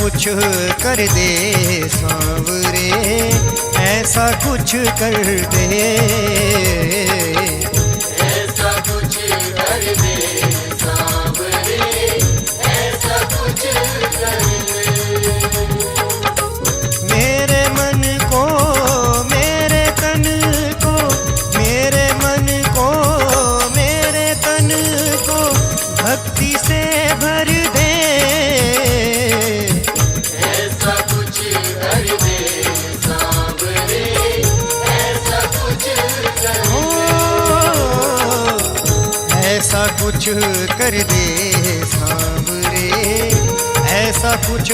कुछ कर दे सांवरे, ऐसा कुछ कर दे, ऐसा कुछ कर दे सांवरे, ऐसा कुछ कर दे। मेरे मन को, मेरे तन को, मेरे मन को, मेरे तन को भक्ति से भर दे, ऐसा कुछ कर दे सांवरे, ऐसा कुछ कर दे। ऐसा कुछ कर दे सांवरे, ऐसा कुछ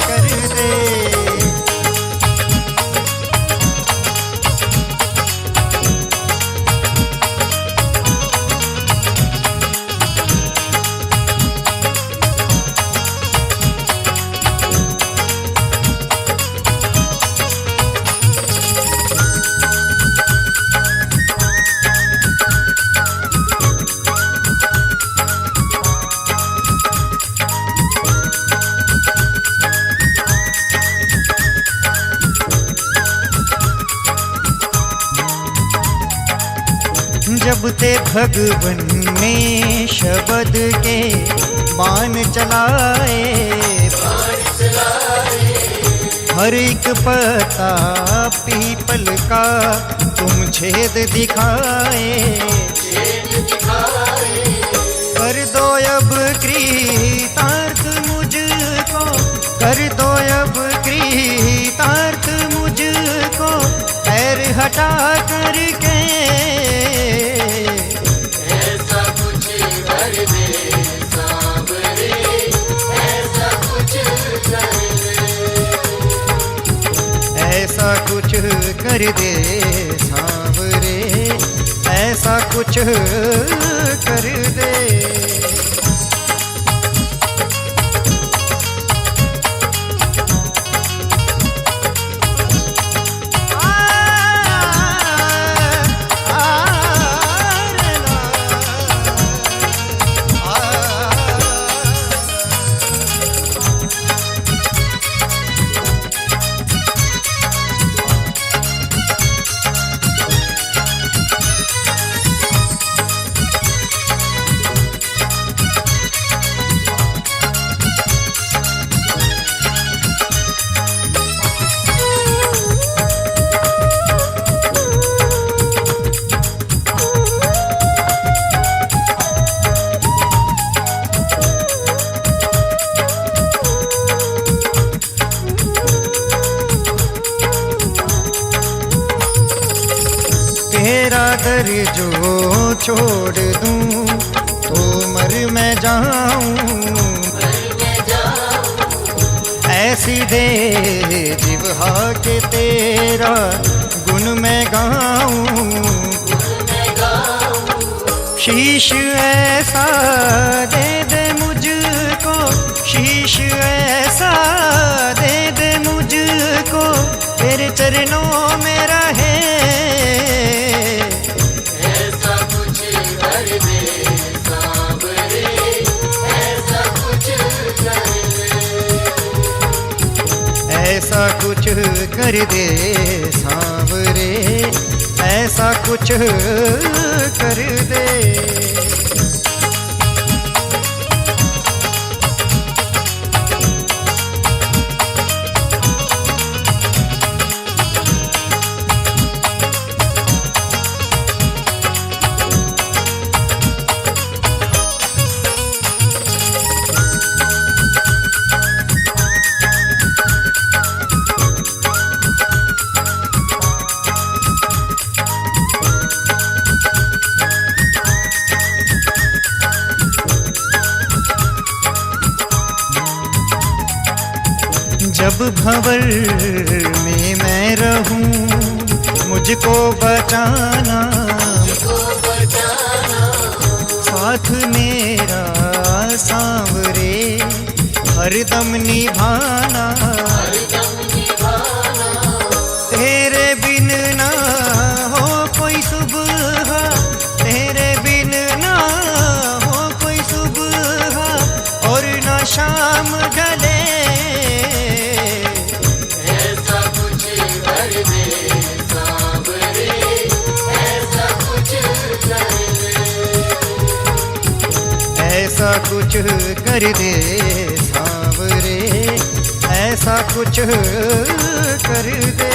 कर दे। जब ते भगवन ने शब्द के बाण चलाए, हर एक पत्ता पीपल का तुम छेद दिखाए, कर दो अब कृतार्थ मुझको, कर दो अब कृतार्थ मुझको, पैर हटा करके, ऐसा कुछ कर दे सांवरे, ऐसा कुछ कर दे। ऐसा कुछ कर दे सांवरे, ऐसा कुछ कर दे। तेरा दर जो छोड़ दूं तो मर मैं जाऊं, ऐसी दे जिह्वा के तेरा गुण मैं गाऊं, शीश ऐसा दे दे मुझको, शीश ऐसा दे दे मुझको, तेरे चरणों में रहे, ऐसा कुछ कर दे सांवरे, ऐसा कुछ कर दे। ऐसा कुछ कर दे सांवरे, ऐसा कुछ कर दे। जब भंवर में मैं रहूं मुझको बचाना, साथ मेरा सांवरे हरदम निभाना, तेरे बिन ना हो कोई सुबह, तेरे बिन ना हो कोई सुबह, और ना शाम ढले ऐसा कुछ कर दे सांवरे, ऐसा कुछ कर दे।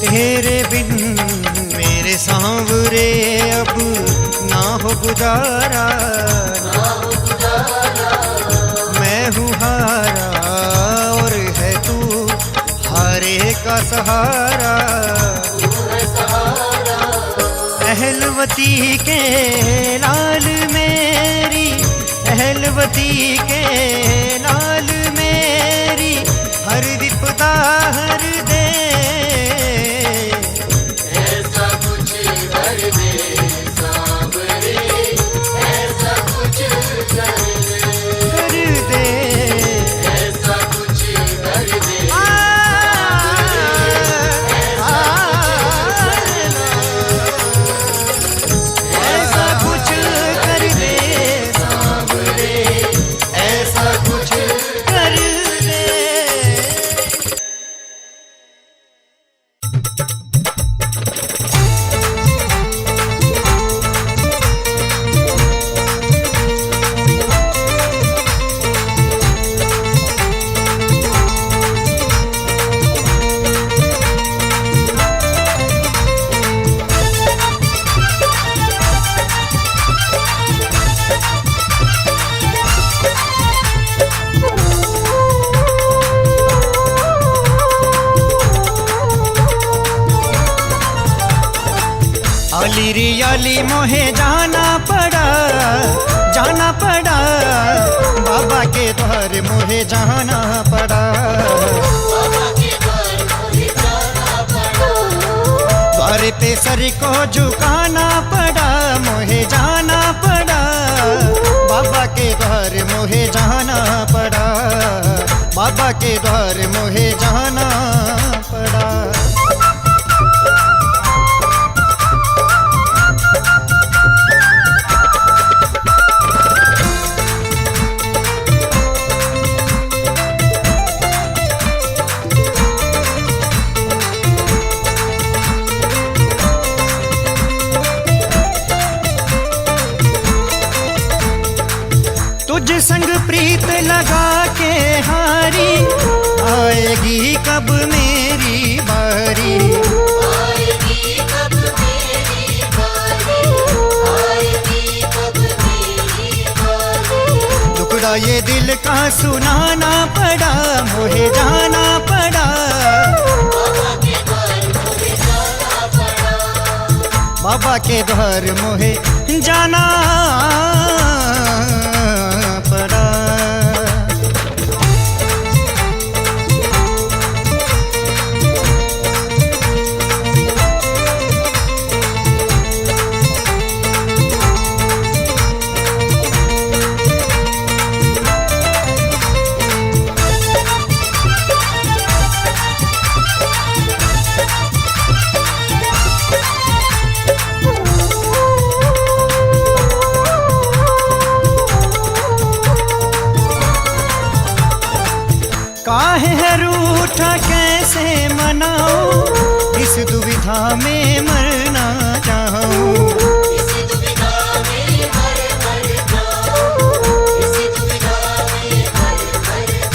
तेरे बिन मेरे सांवरे अब ना हो गुजारा, मैं हूँ हारा और है तू हारे का सहारा। अहलवती के लाल मेरी, अहलवती के लाल मेरी हर विपदा हर दे। ऐसा कुछ कर दे सांवरे, ऐसा कुछ कर दे, ऐसा कुछ कर दे। ऐसा कुछ कर दे सांवरे, ऐसा कुछ कर दे। आली रे आली मोहे जाना पड़ा, जाना पड़ा बाबा के द्वार मोहे जाना पड़ा। द्वार पे सर को झुकाना पड़ा, मोहे जाना पड़ा बाबा के द्वार मोहे जाना पड़ा, बाबा के द्वार मोहे जाना पड़ा। तुझ संग प्रीत लगा के हारी, आएगी कब मेरी बारी। आएगी कब मेरी बारी, आएगी कब मेरी बारी। टुकड़ा ये दिल का सुनाना पड़ा, मोहे जाना पड़ा बाबा के द्वार मोहे जाना पड़ा, बाबा के द्वार मोहे जाना पड़ा। काहे है रूठा कैसे मनाऊं, इस दुविधा में मरना चाहूं। इस दुविधा में मर जाऊं, इस दुविधा में मर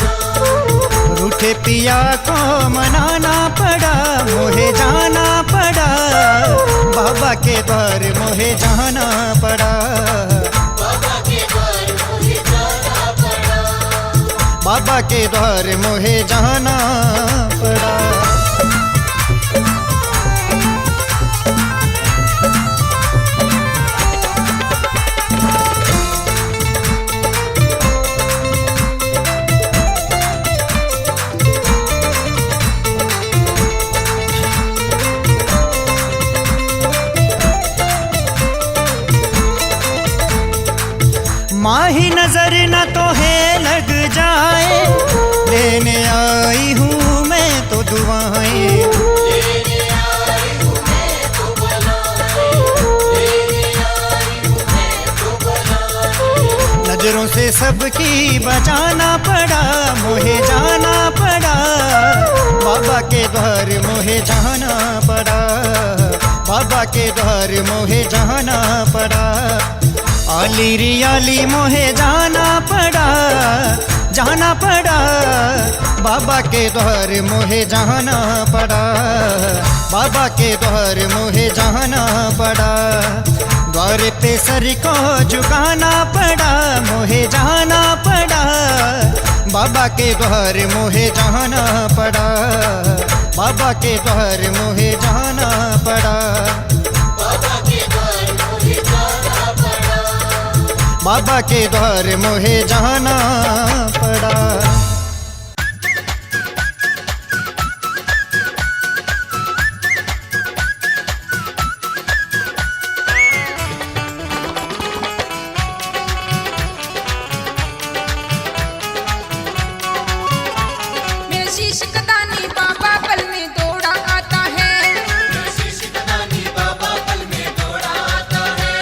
जाऊं। रूठे पिया को मनाना पड़ा, मोहे जाना पड़ा बाबा के द्वार मोहे जाना पड़ा, बाबा के द्वार मोहे जाना पड़ा, बाबा के द्वार मोहे जाना पड़ा। माही नजर न तो है लग जाए, लेने आई हूँ मैं तो दुआएं। लेने आई हूँ मैं तो बुलाए, लेने आई हूँ मैं तो बुलाए। नजरों से सबकी बचाना पड़ा, मोहे जाना पड़ा, बाबा के द्वार मोहे जाना पड़ा, बाबा के द्वार मोहे जाना पड़ा। आली रियाली मोहे जाना पड़ा, जाना पड़ा, बाबा के द्वार मोहे जाना पड़ा, बाबा के द्वार मोहे जाना पड़ा। द्वार पे सर को झुकाना पड़ा, मोहे जाना पड़ा, बाबा के द्वार मोहे जाना पड़ा, बाबा के द्वार मोहे जाना पड़ा, बाबा के द्वार मोहे जाना पड़ा। बाबा के द्वार मोहे जाना पड़ा। मेरे शीश कदानी बाबा पल में दौड़ा आता है, शीश कदानी बाबा पल में दौड़ा आता है।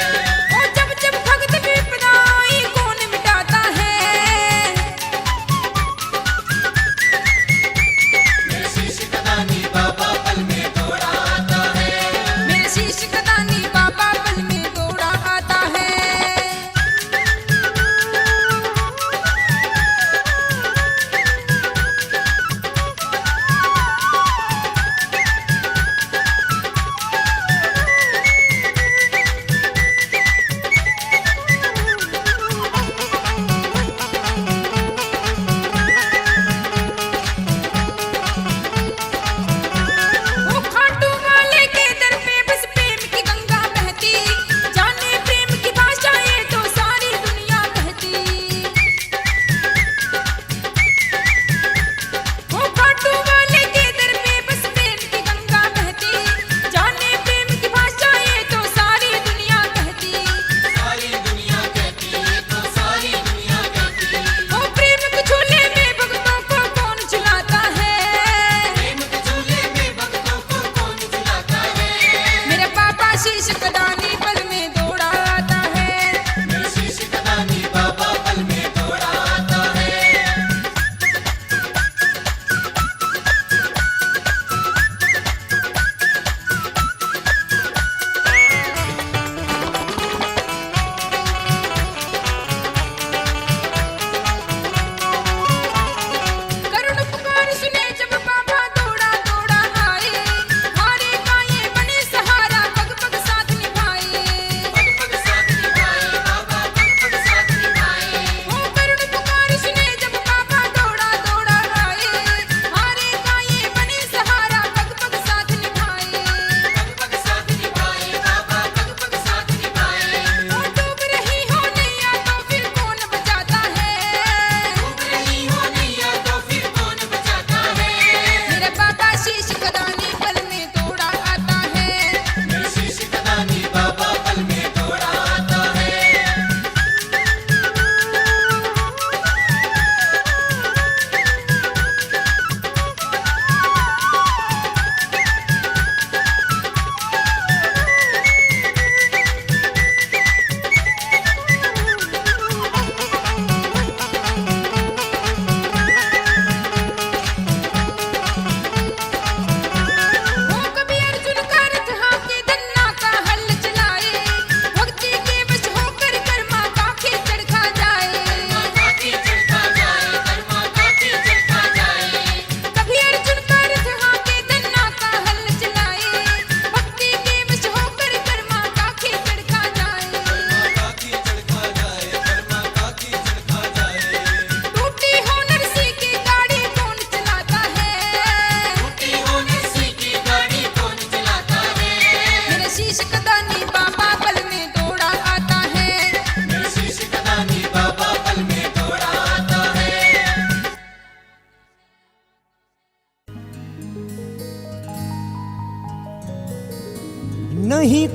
और जब जब भक्त विपदाई कौन मिटाता है।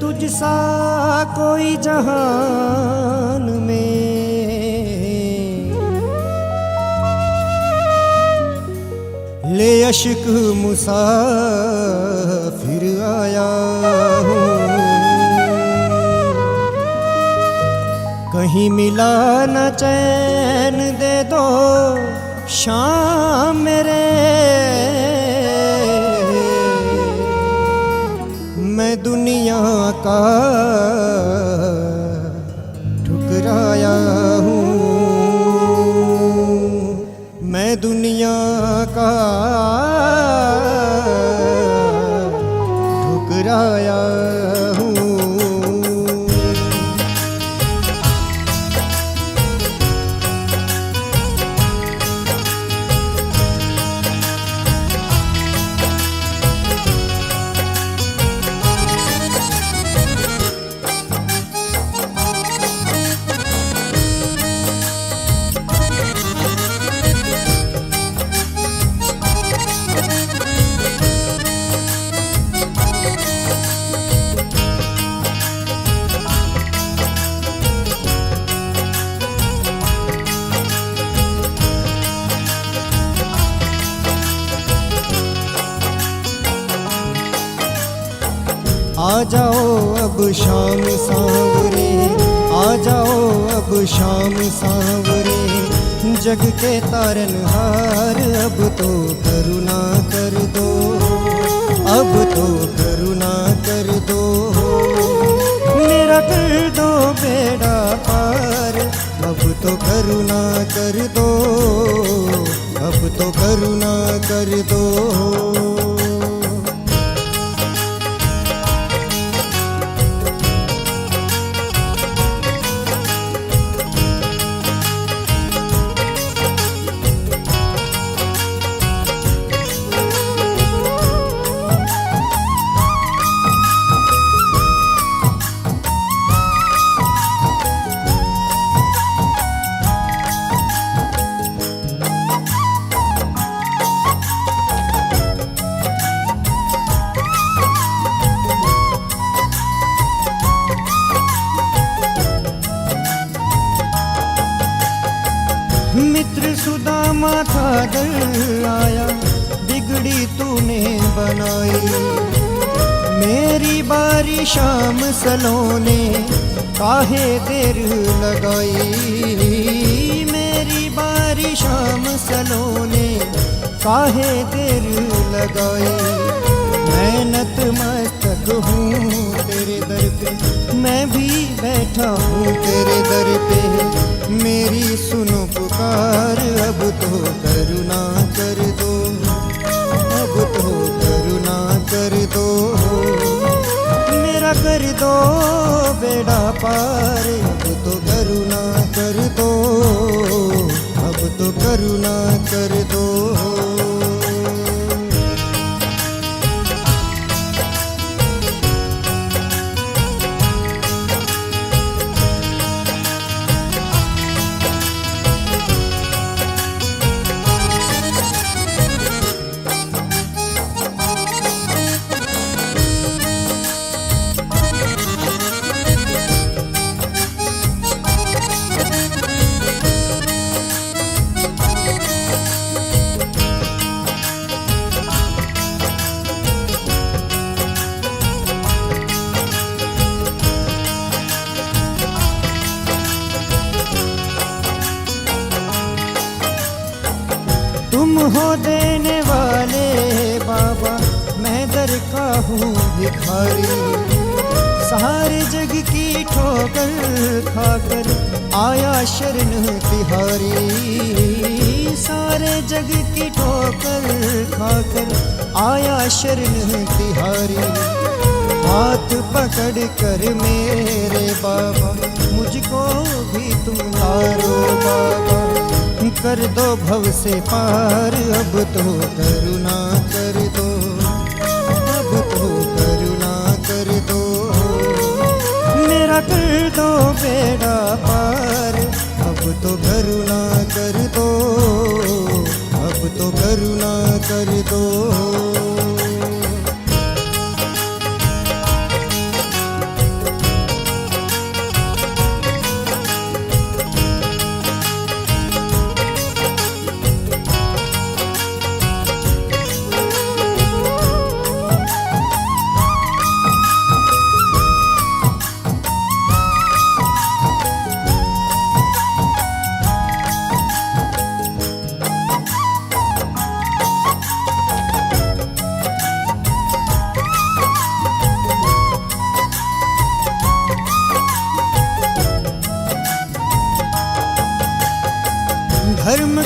तुझसा कोई जहान में ले अश्क मुसाफिर आया हूँ। कहीं मिला न चैन दे दो शाम मेरे, मैं दुनिया का ठुकराया हूँ। मैं दुनिया का ठुकराया हूँ। आ जाओ अब शाम सांवरे, आ जाओ अब शाम सांवरे, जग के तारनहार अब तो करुणा कर दो, अब तो करुणा कर दो। मेरा कर दो बेड़ा पार, अब तो करुणा कर दो, अब तो करुणा कर दो। मित्र सुदामा था दर आया, बिगड़ी तूने बनाई। मेरी बारी शाम सलोने, काहे देर लगाई। मेरी बारी शाम सलोने, काहे देर लगाई। मैं नतमस्तक हूँ तेरे दर पे, मैं भी बैठा हूँ तेरे दर पे। मेरी सुनो पुकार, अब तो करुणा कर दो, अब तो करुणा कर दो। मेरा कर दो बेड़ा पार, अब तो करुणा कर दो, अब तो करुणा कर दो। तुम हो देने वाले बाबा, मैं दर का हूँ भिखारी। सारे जग की ठोकर खाकर आया शरण तिहारी। सारे जग की ठोकर खाकर आया शरण तिहारी। हाथ पकड़ कर मेरे बाबा, मुझको भी तुम तारो बाबा। कर दो भव से पार, अब तो करुणा कर दो, अब तो करुणा कर दो। मेरा कर दो बेड़ा पार, अब तो करुणा कर दो, अब तो करुणा कर दो।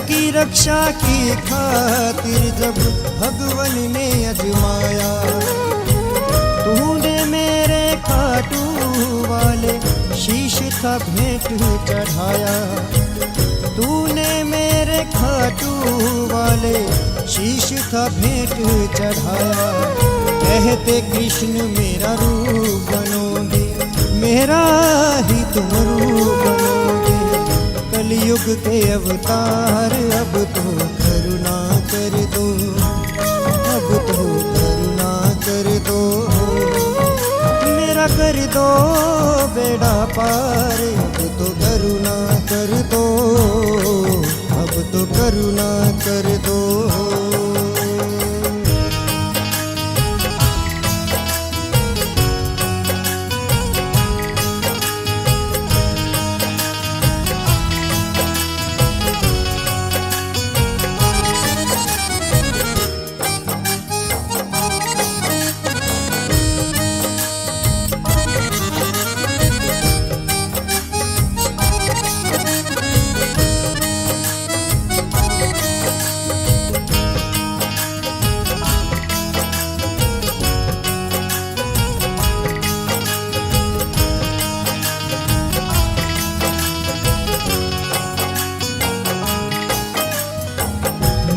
की रक्षा की खातिर जब भगवन ने अजमाया, तूने मेरे खाटू वाले शीश था भेंट चढ़ाया। तूने मेरे खाटू वाले शीश था भेंट चढ़ाया। कहते कृष्ण मेरा रूप बनोगे, मेरा ही तुम रूप बनोगे। कलयुग के अवतार अब तो करुणा कर दो, अब तो करुणा कर दो। मेरा कर दो बेड़ा पार, अब तो करुणा कर दो, अब तो करुणा कर दो।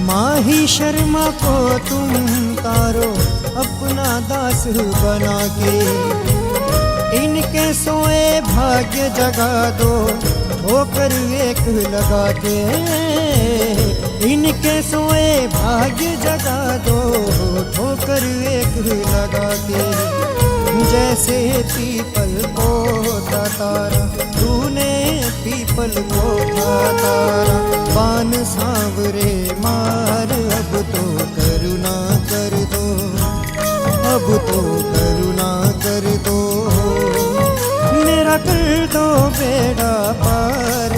माही शर्मा को तुम तारो अपना दास बना के, इनके सोए भाग्य जगा दो ठोकर एक लगा के। इनके सोए भाग्य जगा दो ठोकर एक लगा के। जैसे पीपल को था तारा, तूने पीपल को था तारा। बान सांवरे मार, अब तो करुणा कर दो, अब तो करुणा कर दो। मेरा कर दो बेड़ा पार,